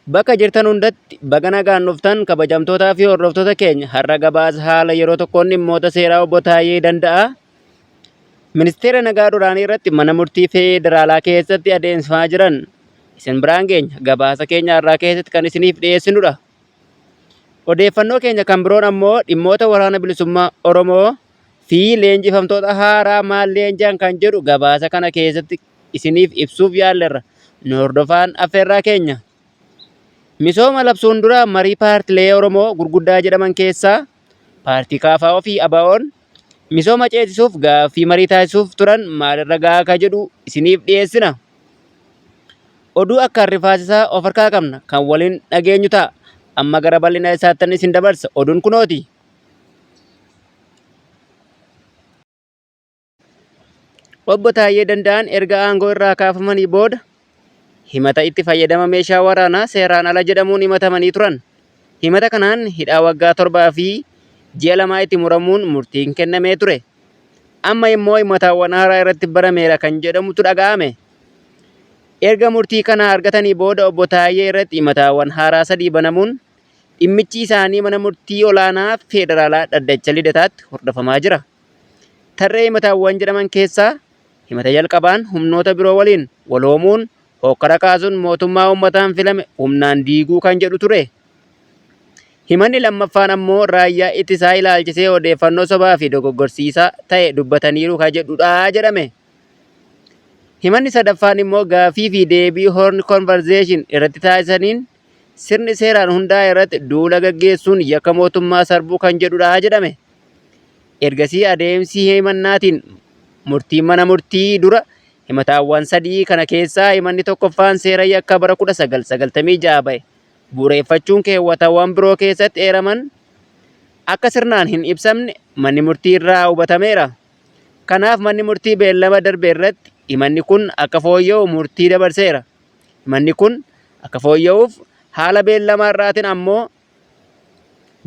Bakka jirtan hundatti baga nagaan dhuftan kabajamtootaa fi hordoftoota keenya har'a gabaasa haala yeroo tokkoon dhimmoota seeraa obbo Taayyee Danda'aa ministeera nagaa duraanii irratti mana murtii federaalaa keessatti adeemsifamaa jiran isin biraan geenya gabaasa keenya har'aa keessatti kan isiniif dhiyeessinudha. Odeeffannoo keenya kan biroon ammoo dhimmoota waraana bilisummaa Oromoo fi leenjifamtoota haaraa maal leenji'an kan jedhu gabaasa kana keessatti isiniif ibsuuf yaallerra. Nu hordofaa affeerraa keenya. Misooma labsuun dura marii paartilee Oromoo gurguddaa jedhaman keessaa paartii KFO fi ABO'n misooma ceesisuuf gaaffii marii taasisuuf turan maalirra gahaa akka jedhu isiniif dhiyeessina. Oduu akka rifaasisaa of harkaa qabna kan waliin dhageenyu ta'a. Amma gara bal'ina isaatti isin dabarsa. Oduun kunooti. Obbo Taayyee Danda'aan erga aangoo irraa kaafamanii booda himata itti fayyadama meeshaa waraanaa seeraan ala jedhamuun himatamanii turan. Himata kanaan hidhaa waggaa 7 fi ji'a 2 itti muramuun murtiin kennamee ture. Amma immoo himataawwan haaraa irratti barameera kan jedhamutu dhaga'ame. Erga murtii kana argatanii booda obbo Taayyee irratti himataawwan haaraa 3 banamuun dhimmichi isaanii mana murtii olaanaa federaalaa Dhaddacha Lidataatti hordofamaa jira. Tarree himataawwan jedhaman keessaa himata jalqabaan humnoota biroo waliin waloomuun hokkara kaasuun mootummaa uummataan filame humnaan diiguu kan jedhu ture. Himanni lammaffaan ammoo raayyaa ittisaa ilaalchisee odeeffannoo sobaa fi dogoggorsiisaa ta'e dubbataniiru kan jedhudha jedhame. Himanni sadaffaan immoo gaaffii fi deebii horn conversation irratti taasisaniin sirni seeraan hundaa'e irratti duula gaggeessuun yakka mootummaa sarbuu kan jedhudha jedhame. Ergasii adeemsi himannaatiin murtii mana murtii dura himataawwan 3 kana keessaa himanni tokkoffaan seera yakka bara 1996 ba'e bu'uureffachuun keewwatawwan biroo keessatti eeraman akka sirnaan hin ibsamne manni murtii irraa hubatameera. Kanaaf manni murtii beellama darbe irratti himanni kun akka fooyya'u murtii dabarseera. Himanni kun akka fooyya'uuf haala beellamaa irraatiin ammoo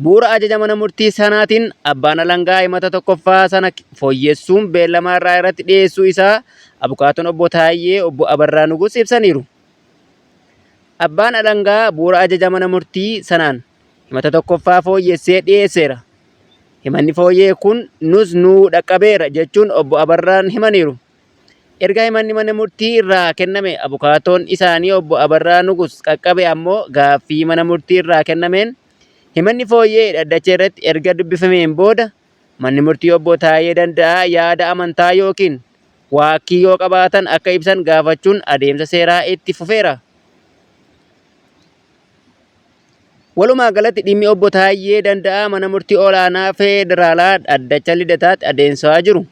bu'uura ajaja mana murtii sanaatiin abbaan alangaa himata tokkoffaa sana fooyyessuun beellamaa irraa irratti dhiyeessuu isaa abukaatoon obbo Taayyee obbo Abarraa Nugus ibsaniiru. Abbaan alangaa bu'uura ajaja mana murtii sanaan himata tokkoffaa fooyyessee dhiyeesseera. Himanni fooyyee kun nus nuu dhaqqabeera jechuun obbo Abarraan himaniiru. Erga himanni mana murtii irraa kenname abukaatoon isaanii obbo Abarraa Nugus qaqqabe ammoo gaaffii mana murtii irraa kennameen himanni fooyyee dhaddacha irratti erga dubbifameen booda manni murtii obbo Taayyee Danda'aa yaada amantaa yookiin waakkii yoo qabaatan akka ibsan gaafachuun adeemsa seeraa itti fufeera. Walumaa galatti dhimmi obbo Taayyee Danda'aa mana murtii olaanaa federaalaa Dhaddacha Lidataatti adeemsifamaa jiru.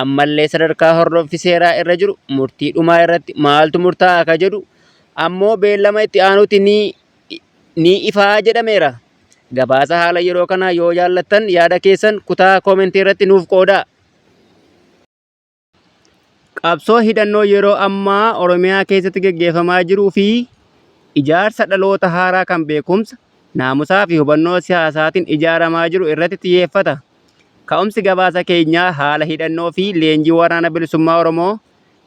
Ammallee sadarkaa hordoffii seeraa irra jiru murtii dhumaa irratti maaltu murtaa'a akka jedhu ammoo beellama itti aanutti ni ifaa jedhameera. Gabaasa haala yeroo kana yoo jaallattan yaada keessan kutaa koomentii irratti nuuf qoodaa. Qabsoo hidhannoo yeroo ammaa Oromiyaa keessatti gaggeeffamaa jiruu fi ijaarsa dhaloota haaraa kan beekumsa, naamusaa fi hubannoo siyaasaatiin ijaaramaa jiru irratti xiyyeeffata. Ka'umsi gabaasa keenyaa haala hidhannoo fi leenjii waraana bilisummaa Oromoo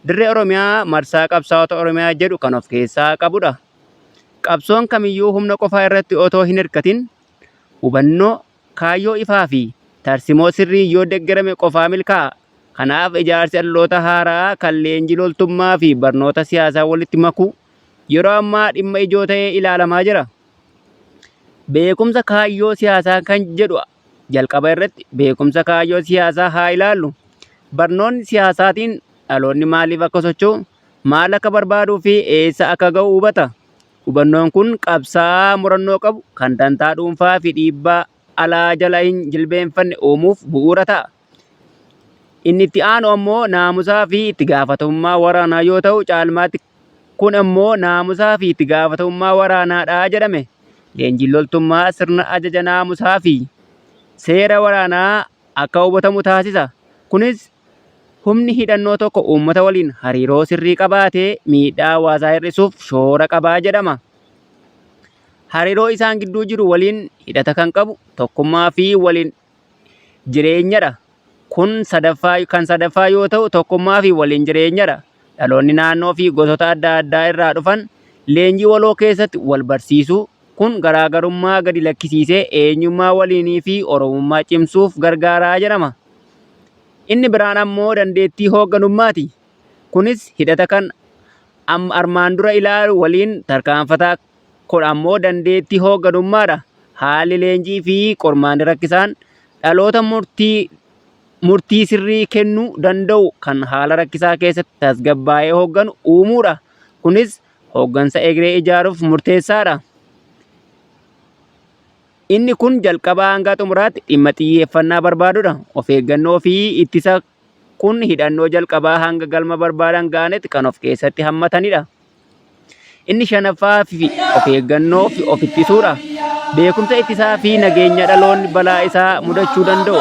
dirree Oromiyaa marsaa qabsaa'ota Oromiyaa jedhu kan of keessaa qabudha. Qabsoon kamiyyuu humna qofaa irratti otoo hin hirkatin hubannoo, kaayyoo ifaa fi tarsimoo sirrii yoo deeggarame qofaa milkaa'a. Kanaaf ijaarsi dhaloota haaraa kan leenjii loltummaa fi barnoota siyaasaa walitti makuu yeroo ammaa dhimma ijoo ta'ee ilaalamaa jira. Beekumsa kaayyoo siyaasaa kan jedhu jalqaba irratti beekumsa kaayyoo siyaasaa haa ilaallu. Barnoonni siyaasaatiin dhaloonni maaliif akka socho'u, maal akka barbaaduu fi eessa akka ga'u hubata. Hubannoon kun qabsaa'aa murannoo qabu kan dantaa dhuunfaa fi dhiibbaa alaa jala hin jilbeenfanne uumuuf bu'uura ta'a. Inni itti aanu ammoo naamusaa fi itti gaafatamummaa waraanaa yoo ta'u caalmaatti kun ammoo naamusaa fi itti gaafatamummaa waraanaadha jedhame. Leenjiin loltummaa sirna ajaja naamusaa fi seera waraanaa akka hubatamu taasisa. Kunis humni hidhannoo tokko uummata waliin hariiroo sirrii qabaatee miidhaa hawaasaa hir'isuuf shoora qabaa jedhama. Hariiroo isaan gidduu jiru waliin hidhata kan qabu tokkummaa fi waliin jireenyadha. Kun kan sadaffaa yoo ta'u tokkummaa fi waliin jireenyadha. Dhaloonni naannoo fi gosoota adda addaa irraa dhufan Leenjii waloo keessatti wal barsiisuu kun garaagarummaa gadi lakkisiisee eenyummaa waliinii fi oromummaa cimsuuf gargaaraa jedhama. Inni biraan ammoo dandeettii hoogganummaati. Kunis hidhata kan armaan dura ilaalu waliin tarkaanfataa kun ammoo dandeettii hoogganummaadha. Haalli leenjii fi qormaanni rakkisaan dhaloota murtii sirrii kennuu danda'u kan haala rakkisaa keessatti tasgabbaa'ee hoogganu uumuudha. Kunis hooggansa egeree ijaaruuf murteessaadha. Inni kun jalqabaa hanga xumuraatti dhimma xiyyeeffannaa barbaadudha. Of eeggannoo fi ittisa kun hidhannoo jalqabaa hanga galma barbaadan ga'anitti kan of keessatti hammatanidha. Inni shanaffaa fi of eeggannoo fi of ittisuudha. Beekumsa ittisaa fi nageenya dhaloonni balaa isaa mudachuu danda'u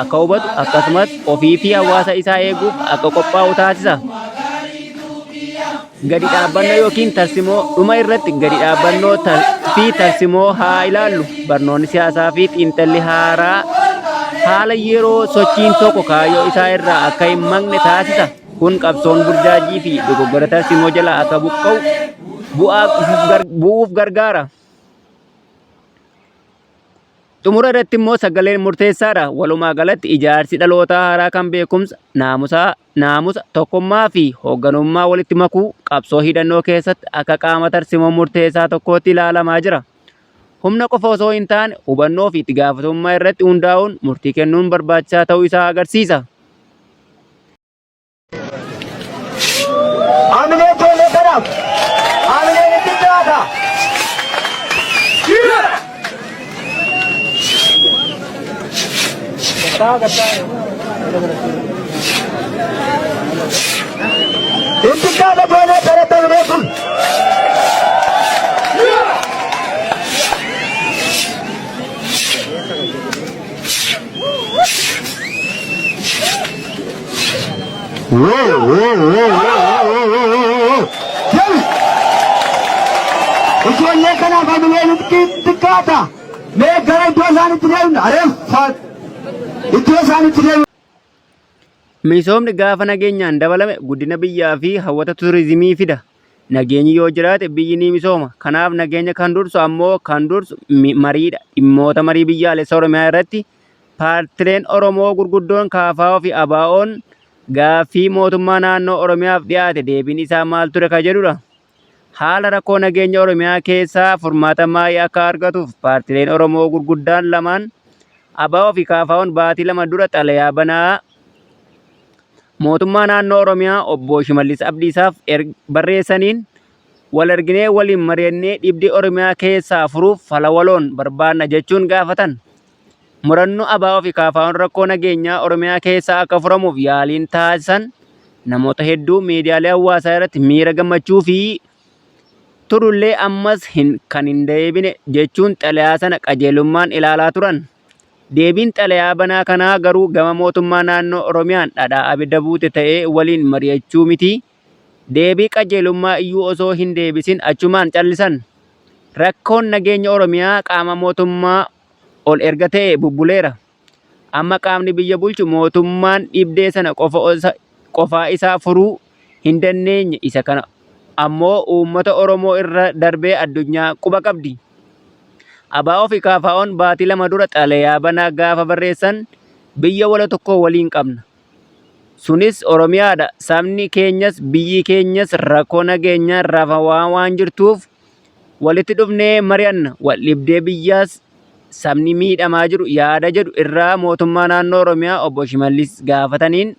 akka hubatu akkasumas ofii fi hawaasa isaa eeguuf akka qophaa'u taasisa. Gadi dhaabbannoo yookiin tarsimoo dhuma irratti gadi dhaabbannoo fi tarsimoo haa ilaallu. Barnoonni siyaasaa fi xiinxalli haaraa haala yeroo sochiin tokko kaayyoo isaa irraa akka hin maqne taasisa. Kun qabsoon burjaajii fi dogoggora tarsimoo jalaa akka bu'uuf gargaara. Xumura irratti immoo sagaleen murteessaadha. Walumaa galatti ijaarsi dhaloota haaraa kan beekumsa, naamusa, tokkummaa fi hoogganummaa walitti makuu qabsoo hidhannoo keessatti akka qaama tarsimoo murteessaa tokkootti ilaalamaa jira. Humna qofa osoo hin taane hubannoo fi itti gaafatamummaa irratti hundaa'uun murtii kennuun barbaachisaa ta'uu isaa agarsiisa. Misoomni gaafa nageenyaan dabalame guddina biyyaa fi hawwata turizimii fida. Nageenyi yoo jiraate biyyi ni misooma. Kanaaf nageenya kan dursu ammoo mariidha. Dhimmoota marii biyyaalessa Oromiyaa irratti paartileen Oromoo gurguddoon KFO fi ABO'n gaaffii mootummaa naannoo Oromiyaaf dhiyaate deebiin isaa maal ture ka jedhudha. Haala rakkoo nageenya Oromiyaa keessaa furmaata maayii akka argatuuf paartileen Oromoo gurguddaan lamaan ABO fi KFO'n baatii lama dura xalayaa banaa mootummaa naannoo Oromiyaa obbo Shimallis Abdiisaaf barreessaniin wal arginee waliin mari'annee dhibdee Oromiyaa keessaa furuuf fala waloon barbaanna jechuun gaafatan. Murannoo ABO fi KFO'n rakkoo nageenyaa Oromiyaa keessaa akka furamuuf yaaliin taasisan namoota hedduu miidiyaalee hawaasaa irratti miira gammachuu fi turullee ammas kan hin deebine jechuun xalayaa sana qajeelummaan ilaalaa turan. Deebiin xalayaa banaa kanaa garuu gama mootummaa naannoo Oromiyaan dhadhaa abidda buute ta'ee waliin mari'achuu miti. Deebii qajeelummaa iyyuu osoo hin deebisin achumaan callisan. Rakkoon nageenya Oromiyaa qaama mootummaa ol erga ta'e bubbuleera. Amma qaamni biyya bulchu mootummaan dhibdee sana qofaa isaa furuu hin dandeenye. Isa kana ammoo uummata Oromoo irra darbee addunyaa quba qabdi. ABO fi KFO'n baatii lama dura xalayaa banaa gaafa barreessan biyya wala tokko waliin qabna. Sunis Oromiyaadha. Sabni keenyas biyyi keenyas rakkoo nageenyaa rafaa waan jirtuuf walitti dhufnee mari'anna. Wal dhibdee biyyaas sabni miidhamaa jiru yaada jedhu irraa mootummaa naannoo Oromiyaa obbo Shimallis gaafataniin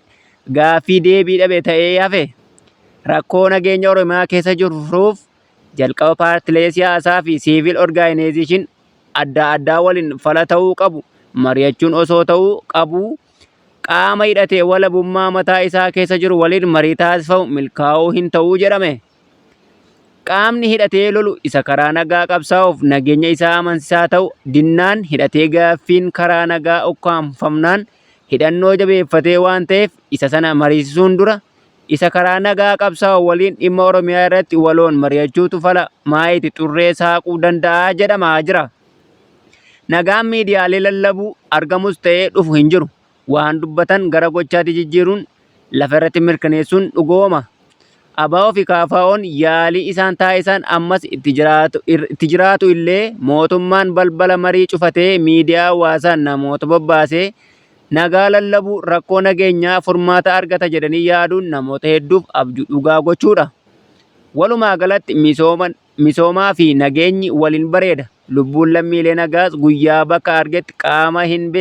gaaffii deebii dhabe ta'ee hafe. Rakkoo nageenya Oromiyaa keessa jiruuf jalqaba paartilee siyaasaa fi siivil orgaanaayzeeshin adda addaa waliin fala ta'uu qabu. Mari'achuun osoo ta'uu qabu qaama hidhatee walabummaa mataa isaa keessa jiru waliin marii taasifamu milkaa'uu hin ta'uu jedhame. Qaamni hidhatee lolu isa karaa nagaa qabsaa'uuf nageenya isaa amansiisaa ta'u dinnaan hidhatee gaaffiin karaa nagaa ukkaanfamnaan hidhannoo jabeeffatee waan ta'eef isa sana mariisisuun dura isa karaa nagaa qabsaa'u waliin dhimma Oromiyaa irratti waloon mari'achuutu fala maayiti xurree saaquu danda'a jedhamaa jira. Nagaan miidiyaalee lallabuu argamus ta'ee dhufu hin jiru. Waan dubbatan gara gochaatti jijjiiruun lafa irratti mirkaneessuun dhugooma. ABO fi KFO'n yaalii isaan taasisan ammas itti jiraatu illee mootummaan balbala marii cufatee miidiyaa hawaasaan namoota bobbaasee nagaa lallabuu rakkoo nageenyaa furmaata argata jedhanii yaaduun namoota hedduuf abjuu dhugaa gochuudha. Walumaa galatti misoomaa fi nageenyi waliin bareeda. Lubbuun lammiilee nagaas guyyaa bakka argetti qaama hin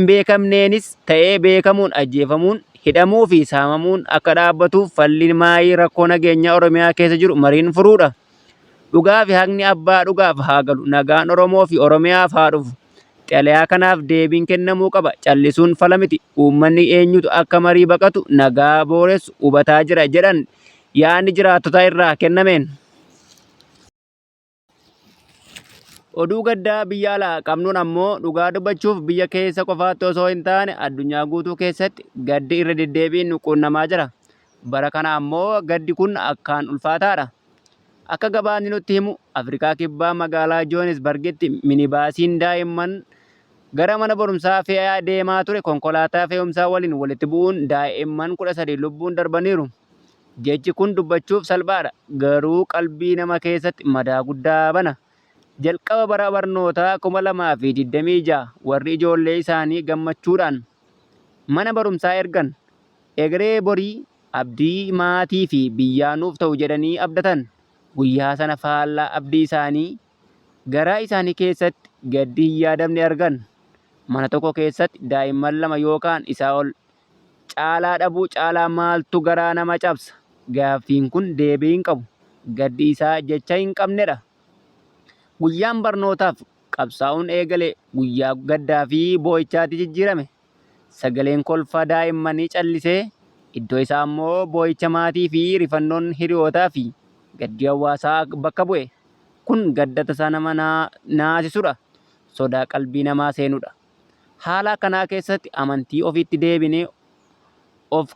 beekamneenis ta'ee beekamuun ajjeefamuun hidhamuu fi saamamuun akka dhaabbatuuf falli maayii rakkoo nageenyaa Oromiyaa keessa jiru mariin furuudha. Dhugaa fi haqni abbaa dhugaaf haa galu. Nagaan Oromoo fi Oromiyaaf haa dhufu. Xalayaa kanaaf deebiin kennamuu qaba. Callisuun fala miti. Uummanni eenyutu akka marii baqatu nagaa booressu hubataa jira jedhan yaadni jiraattota irraa kennameen. Oduu gaddaa biyya alaa qabnuun ammoo dhugaa dubbachuuf biyya keessa qofaatti osoo hin taane addunyaa guutuu keessatti gaddi irra deddeebiin quunnamaa jira. Bara kana ammoo gaddi kun akkaan ulfaataadha. Akka gabaasni nutti himu Afrikaa Kibbaa magaalaa Joohanesbargitti minibaasiin daa'imman gara mana barumsaa fe'aa deemaa ture konkolaataa fe'umsaa waliin walitti bu'uun daa'imman 13 lubbuun darbaniiru. Jechi kun dubbachuuf salphaadha. Garuu qalbii nama keessatti madaa guddaa bana. Jalqaba bara barnootaa 2026 warri ijoollee isaanii gammachuudhaan mana barumsaa ergan egeree borii abdii maatii fi biyyaa nuuf ta'u jedhanii abdatan. Guyyaa sana faallaa abdii isaanii garaa isaanii keessatti gaddi hin yaadamne argan. Mana tokko keessatti daa'imman 2 yookaan isaa ol caalaa dhabuu caalaa maaltu garaa nama cabsa? Gaaffiin kun deebii hin qabu. Gaddi isaa jecha hin qabnedha. Guyyaan barnootaaf qabsaa'uun eegale guyyaa gaddaa fi boo'ichaatti jijjiirame. Sagaleen kolfaa daa'immanii callisee iddoo isaa immoo boo'icha maatii fi rifannoon hiriyootaa fi gaddi hawaasaa bakka bu'e. Kun gadda tasaa nama naasisudha. Sodaa qalbii namaa seenudha. Haala akkanaa keessatti amantii ofiitti deebinee of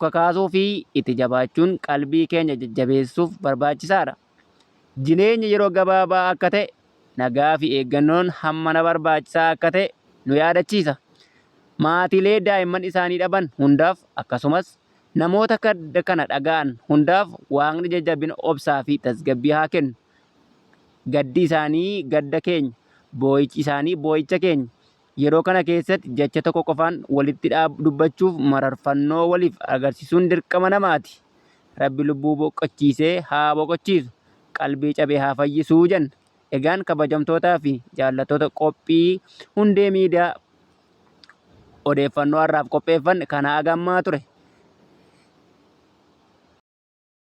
kakaasuu fi itti jabaachuun qalbii keenya jajjabeessuuf barbaachisaadha. Jireenya yeroo gabaabaa akka ta'e nagaa fi eeggannoon hammana barbaachisaa akka ta'e nu yaadachiisa. Maatiilee daa'imman isaanii dhaban hundaaf akkasumas namoota kana dhaga'an hundaaf Waaqni jajjabina obsaa fi tasgabbii haa kennu. Gaddi isaanii gadda keenya, boo'ichi isaanii boo'icha keenya. Yeroo kana keessatti jecha tokko qofaan walitti dubbachuuf mararfannoo waliif agarsiisuun dirqama namaati. Rabbi lubbuu boqochiisee haa boqochiisu. Qalbii cabee haa fayyisuu jenna. Egaan kabajamtootaa fi jaallattoota qophii hundee miidiyaa odeeffannoo har'aaf qopheeffanne kana hagammaa ture.